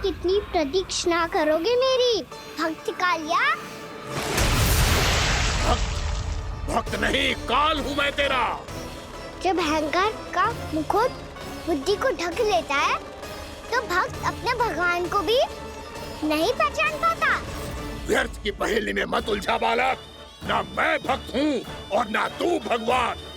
कितनी प्रतीक्षा करोगे मेरी भक्त कालिया? भक्त नहीं, काल हूँ मैं तेरा। जब अहंकार का मुकुट बुद्धि को ढक लेता है तो भक्त अपने भगवान को भी नहीं पहचान पाता। व्यर्थ की पहेली में मत उलझा बालक। ना मैं भक्त हूँ और ना तू भगवान।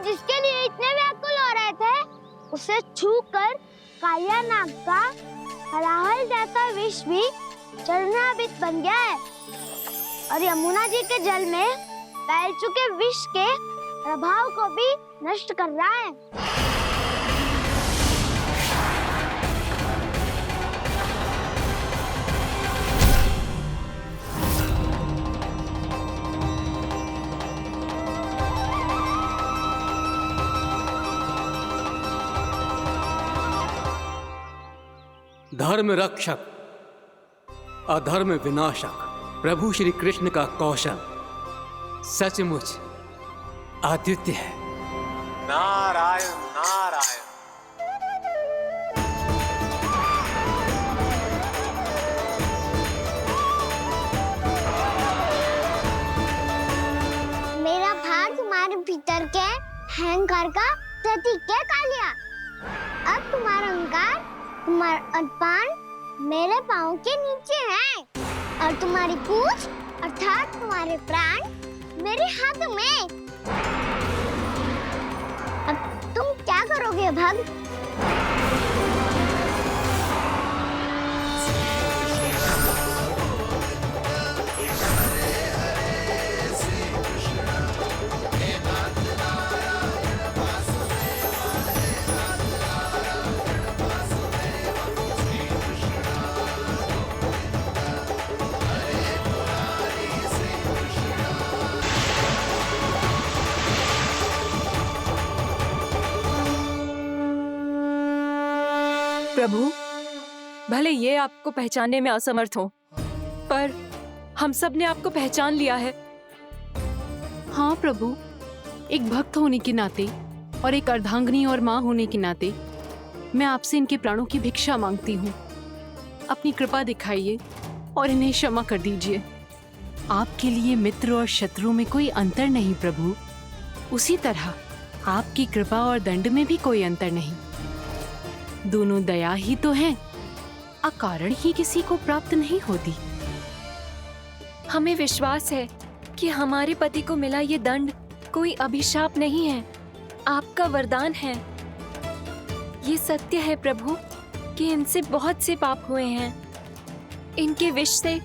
जिसके लिए इतने व्याकुल हो रहे थे, उसे छूकर कालिया नाग का हलाहल जैसा विष भी चरणामृत बन गया है और यमुना जी के जल में फैल चुके विष के प्रभाव को भी नष्ट कर रहा है। धर्म रक्षक, अधर्म विनाशक प्रभु श्री कृष्ण का कौशल सचमुच अद्वितीय है। नारायण नारायण। मेरा भार तुम्हारे भीतर के अहंकार का प्रतीक है कालिया। अब तुम्हारा अहंकार, तुम्हारा अभिमान मेरे पाँव के नीचे है और तुम्हारी पूंछ अर्थात तुम्हारे प्राण मेरे हाथ में। अब तुम क्या करोगे भक्त? प्रभु, भले ये आपको पहचानने में असमर्थ हो, पर हम सब ने आपको पहचान लिया है। हाँ प्रभु, एक भक्त होने के नाते और एक अर्धांगिनी और माँ होने के नाते मैं आपसे इनके प्राणों की भिक्षा मांगती हूँ। अपनी कृपा दिखाइए और इन्हें क्षमा कर दीजिए। आपके लिए मित्र और शत्रु में कोई अंतर नहीं प्रभु। उसी तरह आपकी कृपा और दंड में भी कोई अंतर नहीं। दोनों दया ही तो हैं, अकारण ही किसी को प्राप्त नहीं होती। हमें विश्वास है कि हमारे पति को मिला ये दंड कोई अभिशाप नहीं है, आपका वरदान है। ये सत्य है प्रभु कि इनसे बहुत से पाप हुए हैं। इनके विष से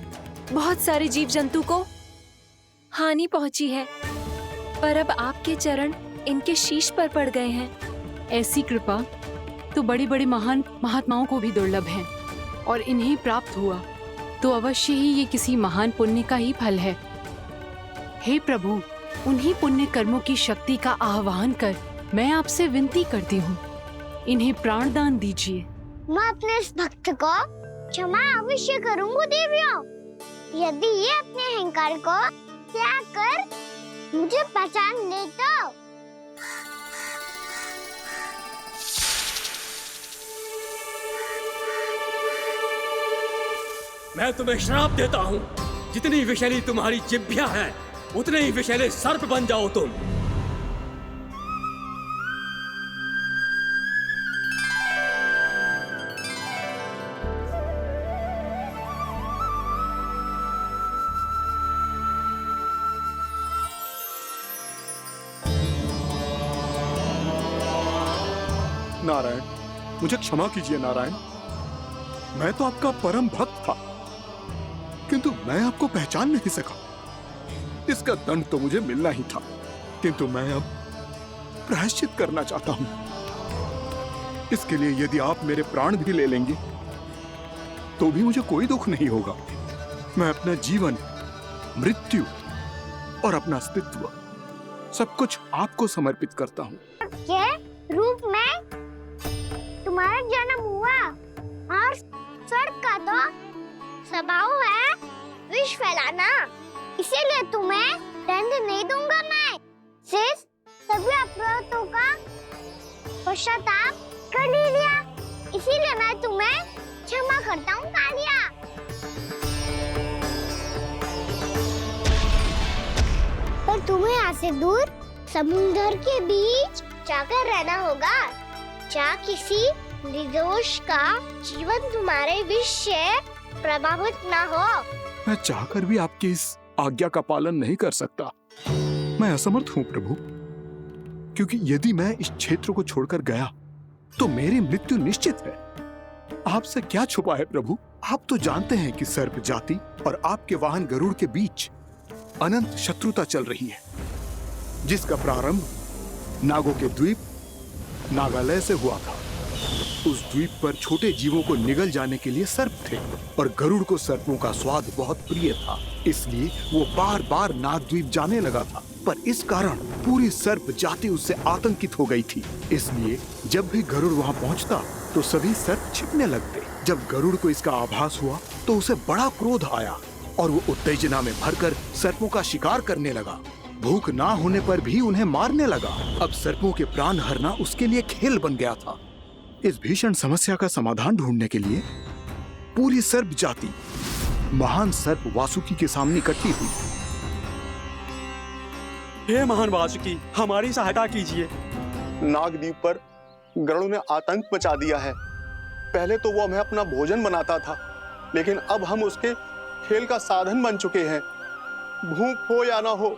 बहुत सारे जीव जंतु को हानि पहुंची है, पर अब आपके चरण इनके शीश पर पड़ गए हैं। ऐसी कृपा तो बड़े बड़े महान महात्माओं को भी दुर्लभ है, और इन्हें प्राप्त हुआ तो अवश्य ही ये किसी महान पुण्य का ही फल है। हे प्रभु, उन्हीं पुण्य कर्मों की शक्ति का आह्वान कर मैं आपसे विनती करती हूँ, इन्हें प्राण दान दीजिए। मैं अपने इस भक्त को क्षमा अवश्य करूंगा देवियों, यदि ये अपने अहंकार को त्याग कर मुझे पहचान ले तो। मैं तुम्हें श्राप देता हूँ, जितनी विषैली तुम्हारी जिह्वा है उतने ही विषैले सर्प बन जाओ तुम। नारायण, मुझे क्षमा कीजिए नारायण। मैं तो आपका परम भक्त था, किंतु मैं आपको पहचान नहीं सका। इसका दंड तो मुझे मिलना ही था, किंतु मैं अब प्रायश्चित करना चाहता हूं। इसके लिए यदि आप मेरे प्राण भी ले लेंगे तो भी मुझे कोई दुख नहीं होगा। मैं अपना जीवन, मृत्यु और अपना अस्तित्व सब कुछ आपको समर्पित करता हूं। के रूप में तुम्हारा जन्म हुआ और स्वर्ग का तो स्वभाव है विष फैलाना, इसीलिए तुम्हें दंड नहीं दूंगा। मैं सिर्फ सभी अपराधों का पश्चाताप कर लिया, इसीलिए मैं तुम्हें क्षमा करता हूँ कालिया। पर तुम्हें यहाँ से दूर समुद्र के बीच जाकर रहना होगा, जहाँ किसी निर्दोष का जीवन तुम्हारे विष से प्रभावित ना हो। मैं चाहकर भी आपकी इस आज्ञा का पालन नहीं कर सकता। मैं असमर्थ हूं प्रभु, क्योंकि यदि मैं इस क्षेत्र को छोड़कर गया तो मेरी मृत्यु निश्चित है। आपसे क्या छुपा है प्रभु? आप तो जानते हैं कि सर्प जाति और आपके वाहन गरुड़ के बीच अनंत शत्रुता चल रही है, जिसका प्रारंभ नागों के द्वीप नागालय से हुआ था। उस द्वीप पर छोटे जीवों को निगल जाने के लिए सर्प थे, और गरुड़ को सर्पों का स्वाद बहुत प्रिय था, इसलिए वो बार बार नागद्वीप जाने लगा था। पर इस कारण पूरी सर्प जाति उससे आतंकित हो गई थी। इसलिए जब भी गरुड़ वहां पहुंचता तो सभी सर्प छिपने लगते। जब गरुड़ को इसका आभास हुआ तो उसे बड़ा क्रोध आया और वो उत्तेजना में भरकर सर्पों का शिकार करने लगा। भूख ना होने पर भी उन्हें मारने लगा। अब सर्पों के प्राण हरना उसके लिए खेल बन गया था। इस भीषण समस्या का समाधान ढूंढने के लिए पूरी सर्प जाति महान सर्प वासुकी के सामने इकट्ठी हुई। हे महान वासुकी, हमारी सहायता कीजिए। नागद्वीप पर गरुड़ ने आतंक मचा दिया है। पहले तो वो हमें अपना भोजन बनाता था, लेकिन अब हम उसके खेल का साधन बन चुके हैं। भूख हो या ना हो,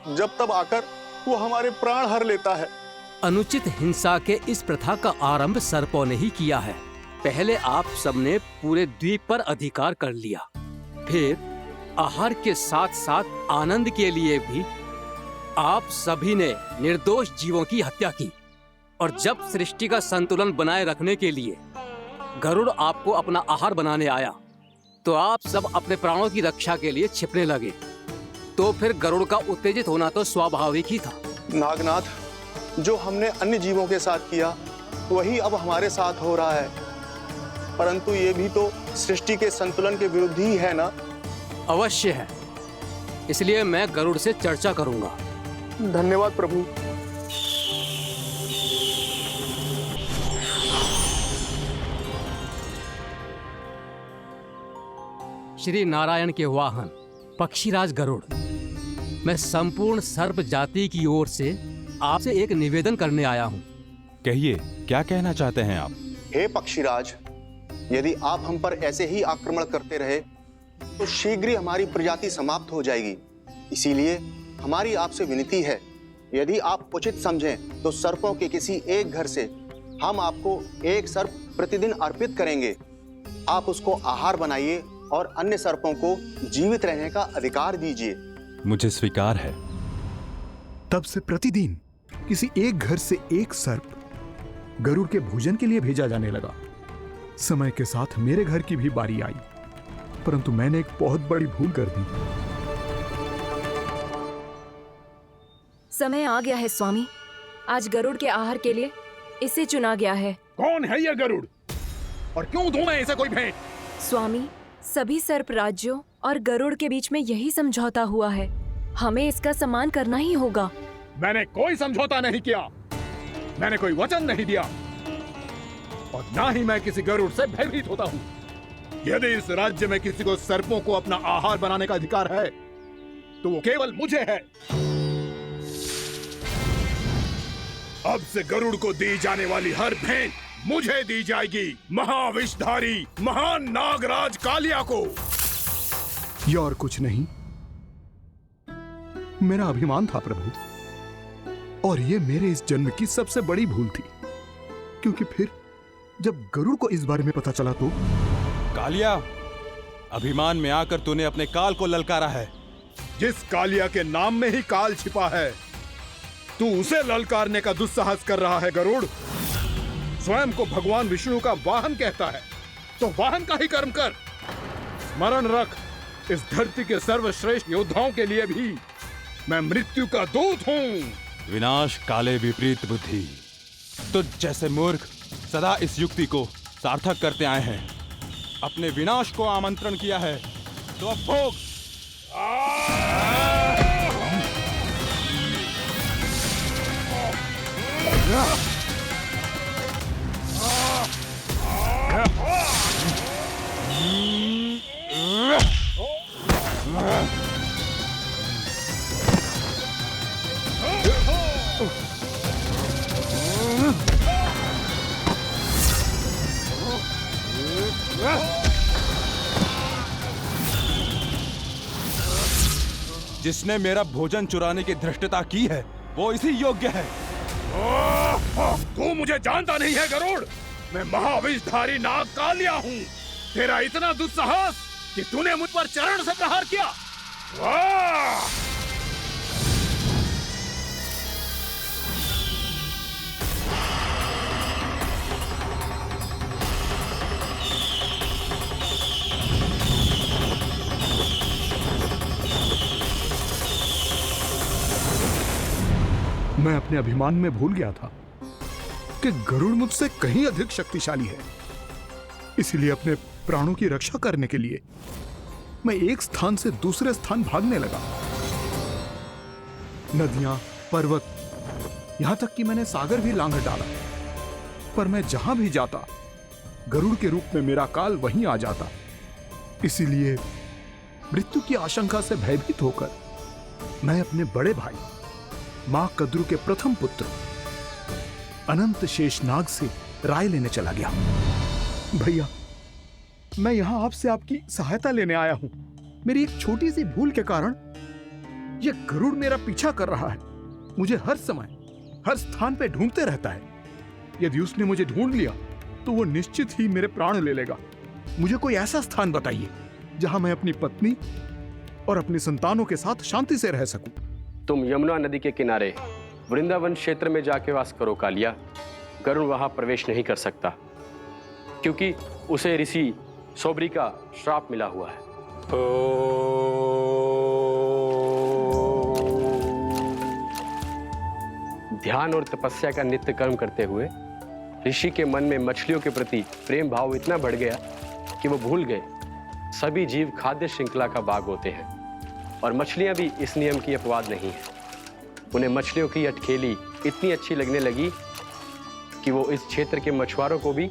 जब तब आकर वो हमारे प्राण हर लेता है। अनुचित हिंसा के इस प्रथा का आरंभ सर्पों ने ही किया है। पहले आप सबने पूरे द्वीप पर अधिकार कर लिया, फिर आहार के साथ साथ आनंद के लिए भी आप सभी ने निर्दोष जीवों की हत्या की। और जब सृष्टि का संतुलन बनाए रखने के लिए गरुड़ आपको अपना आहार बनाने आया, तो आप सब अपने प्राणों की रक्षा के लिए छिपने लगे। तो फिर गरुड़ का उत्तेजित होना तो स्वाभाविक ही था। नागनाथ, जो हमने अन्य जीवों के साथ किया वही अब हमारे साथ हो रहा है, परंतु ये भी तो सृष्टि के संतुलन के विरुद्ध ही है ना? अवश्य है, इसलिए मैं गरुड़ से चर्चा करूंगा। धन्यवाद प्रभु। श्री नारायण के वाहन पक्षीराज गरुड़, मैं संपूर्ण सर्प जाति की ओर से आपसे एक निवेदन करने आया हूँ। कहिए, क्या कहना चाहते हैं आप? हे पक्षीराज, यदि आप हम पर ऐसे ही आक्रमण करते रहे तो शीघ्र ही हमारी प्रजाति समाप्त हो जाएगी। इसीलिए हमारी आपसे विनती है, यदि आप उचित समझें तो सर्पों के किसी एक घर से हम आपको एक सर्प प्रतिदिन अर्पित करेंगे। आप उसको आहार बनाइए और अन्य सर्पों को जीवित रहने का अधिकार दीजिए। मुझे स्वीकार है। तब से प्रतिदिन किसी एक घर से एक सर्प गरुड़ के भोजन के लिए भेजा जाने लगा। समय के साथ मेरे घर की भी बारी आई, परंतु मैंने एक बहुत बड़ी भूल कर दी। समय आ गया है स्वामी, आज गरुड़ के आहार के लिए इसे चुना गया है। कौन है ये गरुड़ और क्यों दूं मैं इसे कोई भेंट? स्वामी, सभी सर्प राज्यों और गरुड़ के बीच में यही समझौता हुआ है, हमें इसका सम्मान करना ही होगा। मैंने कोई समझौता नहीं किया, मैंने कोई वचन नहीं दिया और ना ही मैं किसी गरुड़ से भयभीत होता हूँ। यदि इस राज्य में किसी को सर्पों को अपना आहार बनाने का अधिकार है तो वो केवल मुझे है। अब से गरुड़ को दी जाने वाली हर भेंट मुझे दी जाएगी, महाविषधारी महान नागराज कालिया को। यह और कुछ नहीं, मेरा अभिमान था प्रभु, और यह मेरे इस जन्म की सबसे बड़ी भूल थी, क्योंकि फिर जब गरुड़ को इस बारे में पता चला तो। कालिया, अभिमान में आकर तूने अपने काल को ललकारा है। जिस कालिया के नाम में ही काल छिपा है, तू उसे ललकारने का दुस्साहस कर रहा है गरुड़। स्वयं को भगवान विष्णु का वाहन कहता है तो वाहन का ही कर्म कर। स्मरण रख, इस धरती के सर्वश्रेष्ठ योद्धाओं के लिए भी मैं मृत्यु का दूत हूँ। विनाश काले विपरीत बुद्धि। तुझ जैसे मूर्ख सदा इस युक्ति को सार्थक करते आए हैं। अपने विनाश को आमंत्रण किया है तो अब भोग। जिसने मेरा भोजन चुराने की धृष्टता की है वो इसी योग्य है। तू मुझे जानता नहीं है गरुड़, मैं महाविषधारी नाग कालिया हूँ। तेरा इतना दुस्साहस कि तूने मुझ पर चरण से प्रहार किया। मैं अपने अभिमान में भूल गया था कि गरुड़ मुझसे कहीं अधिक शक्तिशाली है। इसलिए अपने प्राणों की रक्षा करने के लिए मैं एक स्थान से दूसरे स्थान भागने लगा। नदियां, पर्वत, यहां तक कि मैंने सागर भी लांघ डाला, पर मैं जहां भी जाता गरुड़ के रूप में मेरा काल वहीं आ जाता। इसीलिए मृत्यु की आशंका से भयभीत होकर मैं अपने बड़े भाई मां कद्रु के प्रथम पुत्र अनंत शेषनाग से राय लेने चला गया। भैया, मैं यहां आपसे आपकी सहायता लेने आया हूं। मेरी एक छोटी सी भूल के कारण यह गरुड़ मेरा पीछा कर रहा है। मुझे हर समय हर स्थान पे ढूंढते रहता है। यदि उसने मुझे ढूंढ लिया तो वो निश्चित ही मेरे प्राण ले लेगा। मुझे कोई ऐसा स्थान बताइए जहां मैं अपनी पत्नी और अपनी संतानों के साथ शांति से रह सकूं। तुम यमुना नदी के किनारे वृंदावन क्षेत्र में जाके वास करो कालिया। गरुड़ वहां प्रवेश नहीं कर सकता क्योंकि उसे ऋषि सोबरी का श्राप मिला हुआ है। ध्यान और तपस्या का नित्य कर्म करते हुए ऋषि के मन में मछलियों के प्रति प्रेम भाव इतना बढ़ गया कि वो भूल गए सभी जीव खाद्य श्रृंखला का भाग होते हैं और मछलियां भी इस नियम की अपवाद नहीं है। उन्हें मछलियों की अटखेली इतनी अच्छी लगने लगी कि वो इस क्षेत्र के मछुआरों को भी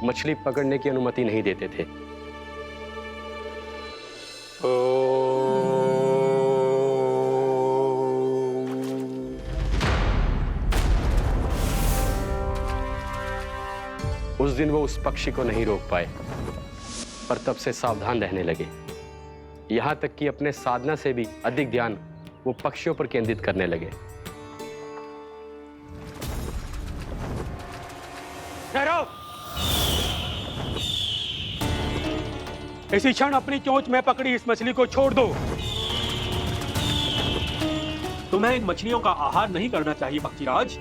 मछली पकड़ने की अनुमति नहीं देते थे। उस दिन वो उस पक्षी को नहीं रोक पाए, पर तब से सावधान रहने लगे। यहां तक कि अपने साधना से भी अधिक ध्यान वो पक्षियों पर केंद्रित करने लगे। ठहरो! इसी क्षण अपनी चोंच में पकड़ी इस मछली को छोड़ दो। तुम्हें इन मछलियों का आहार नहीं करना चाहिए पक्षीराज।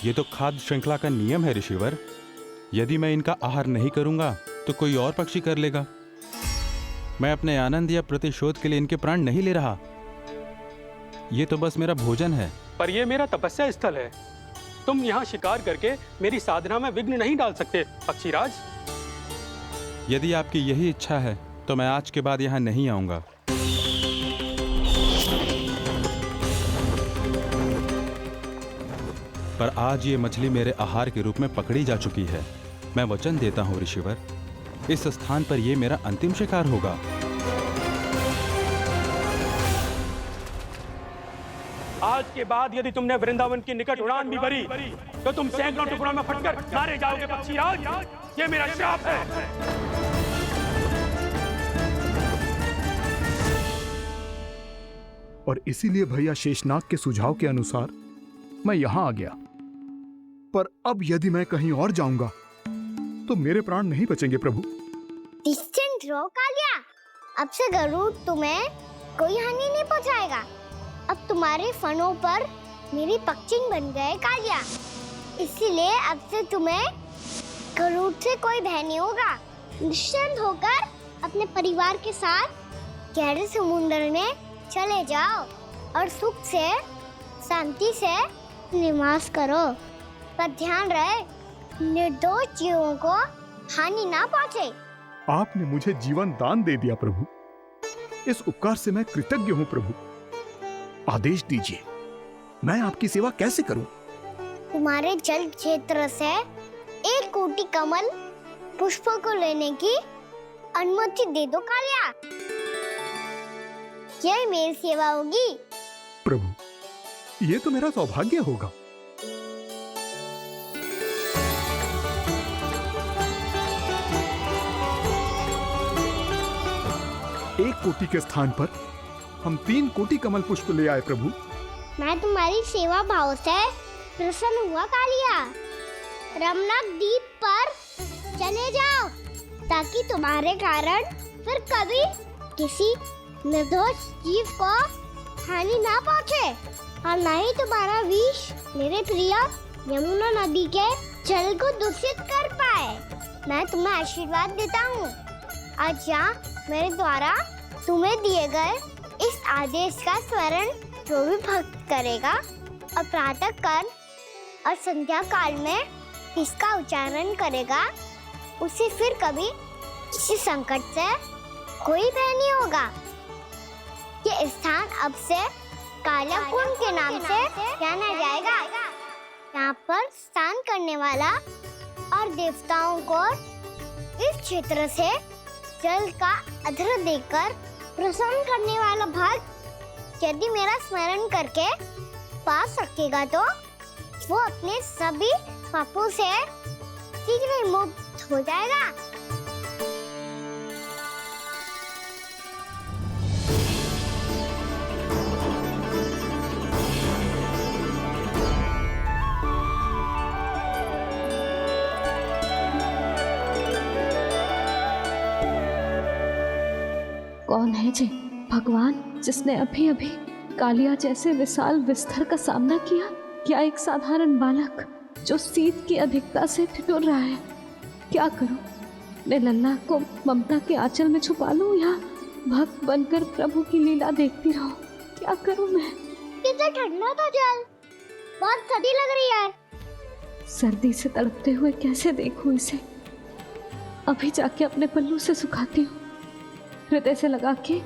ये तो खाद्य श्रृंखला का नियम है ऋषिवर। यदि मैं इनका आहार नहीं करूंगा तो कोई और पक्षी कर लेगा। मैं अपने आनंद या प्रतिशोध के लिए इनके प्राण नहीं ले रहा। ये तो बस मेरा भोजन है। पर यह मेरा तपस्या स्थल है। तुम यहाँ शिकार करके मेरी साधना में विघ्न नहीं डाल सकते पक्षीराज। यदि आपकी यही इच्छा है तो मैं आज के बाद यहाँ नहीं आऊंगा। पर आज ये मछली मेरे आहार के रूप में पकड़ी जा चुकी है। मैं वचन देता हूँ ऋषिवर, इस स्थान पर यह मेरा अंतिम शिकार होगा। आज के बाद यदि तुमने वृंदावन की निकट उड़ान भी भरी तो तुम सैकड़ों टुकड़ों में फटकर मारे जाओगे पक्षीराज। ये मेरा श्राप है। और इसीलिए भैया शेषनाग के सुझाव के अनुसार मैं यहां आ गया। पर अब यदि मैं कहीं और जाऊंगा तो मेरे प्राण नहीं बचेंगे प्रभु। डिस्टेंट रहो कालिया। अब से गरुड़ तुम्हें कोई हानि नहीं पहुंचाएगा। अब तुम्हारे फनों पर मेरी पक्षिंग बन गए कालिया। इसीलिए अब से तुम्हें गरुड़ से कोई भय नहीं होगा। निश्चिंत होकर अपने परिवार के साथ गहरे समुद्र में चले जाओ और सुख से शांति से निवास करो। पर ध्यान रहे निर्दोष जीवों को हानि ना पहुंचे। आपने मुझे जीवन दान दे दिया प्रभु। इस उपकार से मैं कृतज्ञ हूँ प्रभु। आदेश दीजिए, मैं आपकी सेवा कैसे करूं? तुम्हारे जल क्षेत्र से 1 कोटि कमल पुष्पों को लेने की अनुमति दे दो कालिया। यह मेरी सेवा होगी। प्रभु, ये तो मेरा सौभाग्य होगा। एक कोटि के स्थान पर हम 3 कोटि कमल पुष्प ले आए प्रभु। मैं तुम्हारी सेवा भाव से प्रसन्न हुआ कालिया। रमनाक द्वीप पर चले जाओ ताकि तुम्हारे कारण फिर कभी किसी निर्दोष जीव को हानि ना पहुंचे और न ही तुम्हारा विष मेरे प्रिय यमुना नदी के जल को दूषित कर पाए। मैं तुम्हें आशीर्वाद देता हूँ। आज यहाँ मेरे द्वारा तुम्हें दिए गए इस आदेश का स्मरण जो भी भक्त करेगा और प्रातः काल और संध्या काल में इसका उच्चारण करेगा, उसे फिर कभी किसी संकट से कोई भय नहीं होगा। ये स्थान अब से काला कुंड के नाम से जाना जाएगा। यहाँ पर स्नान करने वाला और देवताओं को इस क्षेत्र से जल का अर्घ्य देकर प्रसन्न करने वाला भक्त यदि मेरा स्मरण करके पास रखेगा तो वो अपने सभी पापों से शीघ्र ही मुक्त हो जाएगा। कौन है जी भगवान जिसने अभी अभी कालिया जैसे विशाल विस्तर का सामना किया? क्या एक साधारण बालक जो शीत की अधिकता से ठिठुर रहा है? क्या करूं? मैं लल्ला को ममता के आंचल में छुपा लूं या भक्त बनकर प्रभु की लीला देखती रहूं? क्या करूं मैं? कितना ठंडा था जल, बहुत सर्दी लग रही है। सर्दी से तड़पते हुए कैसे देखूं इसे? अभी जाके अपने पल्लू से सुखाती हूँ। हृदय से लगा के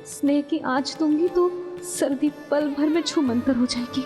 स्नेह की आंच दूंगी तो सर्दी पल भर में छूमंतर हो जाएगी।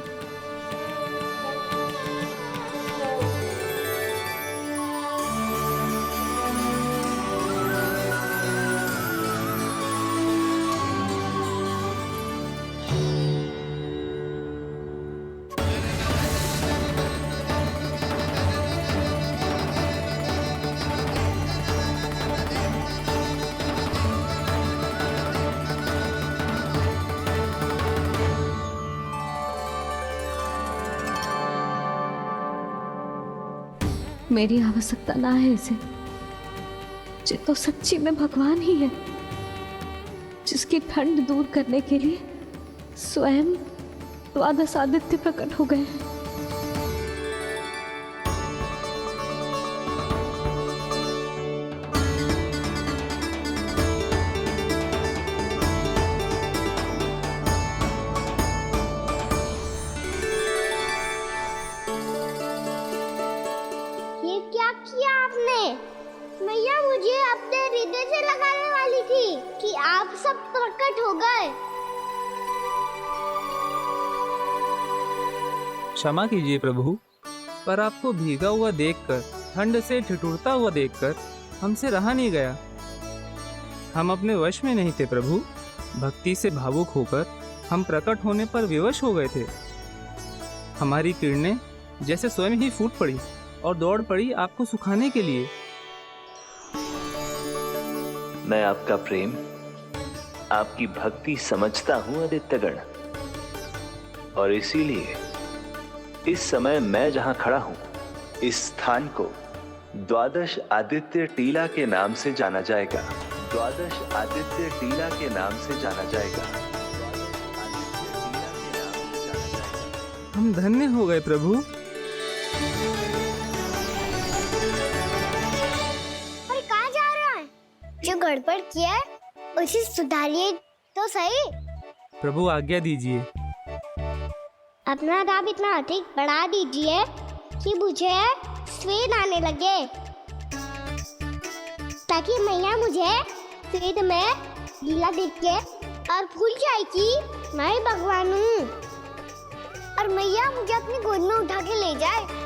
मेरी आवश्यकता ना है इसे। ये तो सच्ची में भगवान ही है। जिसकी ठंड दूर करने के लिए स्वयं द्वादश आदित्य प्रकट हो गए। ये क्या किया आपने? मैया मुझे अपने हृदय से लगाने वाली थी कि आप सब प्रकट हो गए। क्षमा कीजिए प्रभु, पर आपको भीगा हुआ देखकर, ठंड से ठिठुरता हुआ देखकर हमसे रहा नहीं गया। हम अपने वश में नहीं थे प्रभु। भक्ति से भावुक होकर हम प्रकट होने पर विवश हो गए थे। हमारी किरणें जैसे स्वयं ही फूट पड़ी और दौड़ पड़ी आपको सुखाने के लिए। मैं आपका प्रेम, आपकी भक्ति समझता हूं आदित्यगण, और इसीलिए इस समय मैं जहां खड़ा हूं, इस स्थान को द्वादश आदित्य टीला के नाम से जाना जाएगा। द्वादश आदित्य टीला के नाम से जाना जाएगा। हम धन्य हो गए प्रभु। पर कहाँ जा रहा है? जो गड़बड़ किया है उसे सुधारिए तो सही। प्रभु आज्ञा दीजिए। अपना दाब इतना अधिक बढ़ा दीजिए कि मुझे स्वेद आने लगे, ताकि मैया मुझे स्वेद में गीला देख के और भूल जाए कि मैं ही भगवान हूँ, और मैया मुझे अपनी गोद में उठा के ले जाए।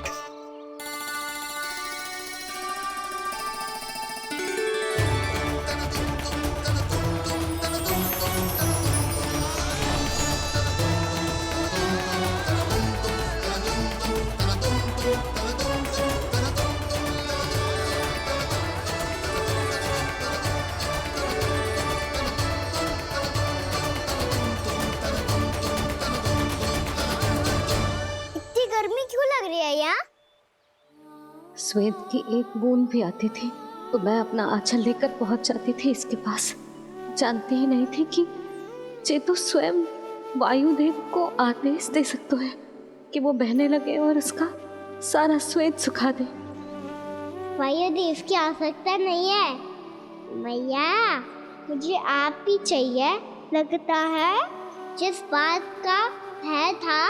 गर्मी क्यों लग रही है यहाँ? स्वेद की एक बूंद भी आती थी तो मैं अपना आंचल लेकर पहुंच जाती थी इसके पास। जानती ही नहीं थी कि चेतु स्वयं वायुदेव को आदेश दे सकते हैं कि वो बहने लगे और उसका सारा स्वेद सुखा दे। वायुदेव की आवश्यकता नहीं है मैया, मुझे आप ही चाहिए। लगता है जिस बात का भय था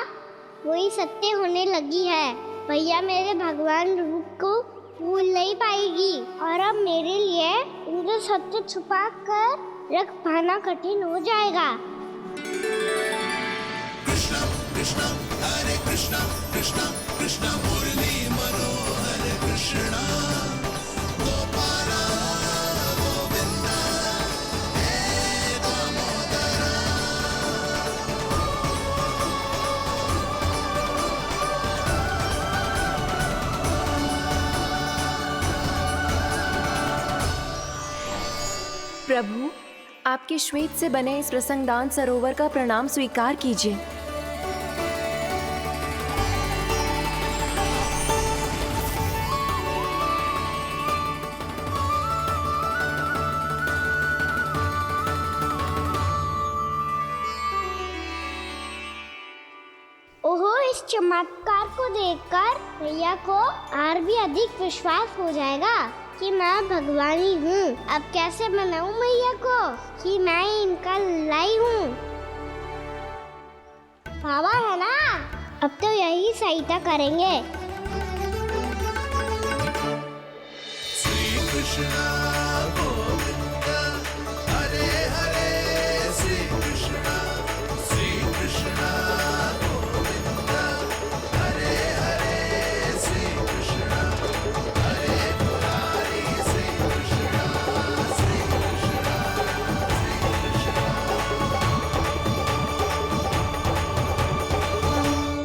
वही सत्य होने लगी है। भैया मेरे भगवान रूप को भूल नहीं पाएगी, और अब मेरे लिए उनके सत्य छुपा कर रख पाना कठिन हो जाएगा। कृष्णा कृष्णा हरे कृष्णा कृष्णा कृष्णा मुरली मनोहर कृष्णा गोपाला गोविंदा हे दामोदरा। प्रभु, आपके श्वेत से बने इस प्रसंगदान सरोवर का प्रणाम स्वीकार कीजिए। ओहो, इस चमत्कार को देखकर भैया को और भी अधिक विश्वास हो जाएगा कि मैं भगवान ही हूँ। अब कैसे मनाऊं मैया को कि मैं ही इनका लाई हूँ? बाबा है ना, अब तो यही सहायता करेंगे। श्री कृष्णा